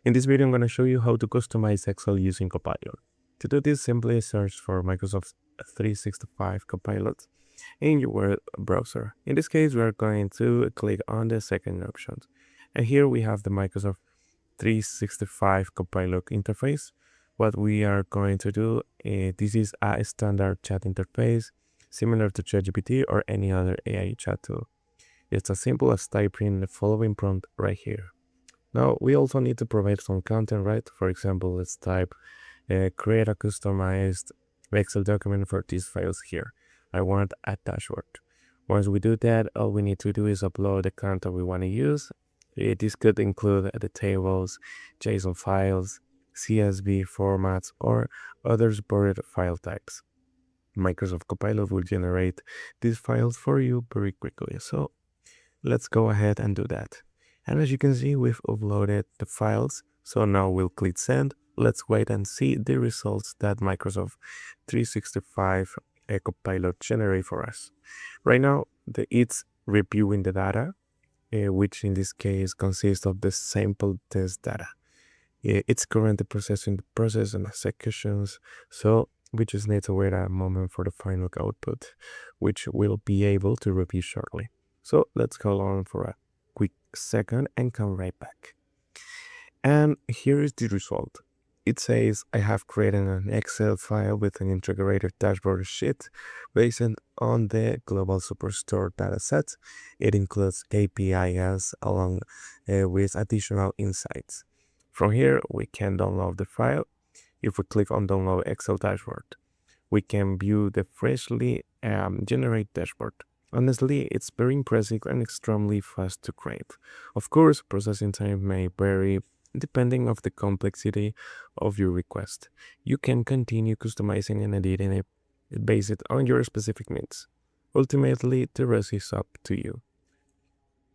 In this video, I'm going to show you how to customize Excel using Copilot. To do this, simply search for Microsoft 365 Copilot in your web browser. In this case, we are going to click on the second option. And here we have the Microsoft 365 Copilot interface. What we are going to do, this is a standard chat interface similar to ChatGPT or any other AI chat tool. It's as simple as typing the following prompt right here. Now, we also need to provide some content, right? For example, let's type, create a customized Excel document for these files here. I want a dashboard. Once we do that, all we need to do is upload the content we want to use. This could include the tables, JSON files, CSV formats, or other supported file types. Microsoft Copilot will generate these files for you very quickly. So let's go ahead and do that. And as you can see, we've uploaded the files. So now we'll click send. Let's wait and see the results that Microsoft 365 Copilot generate for us. Right now, it's reviewing the data, which in this case consists of the sample test data. It's currently processing the process and executions. So we just need to wait a moment for the final output, which we'll be able to review shortly. So let's hold on for a quick second and come right back. And here is the result. It says I have created an Excel file with an integrated dashboard sheet based on the Global Superstore dataset. It includes KPIs along with additional insights. From here, we can download the file. If we click on download Excel dashboard, we can view the freshly generated dashboard. Honestly, it's very impressive and extremely fast to create. Of course, processing time may vary depending on the complexity of your request. You can continue customizing and editing it based on your specific needs. Ultimately, the rest is up to you.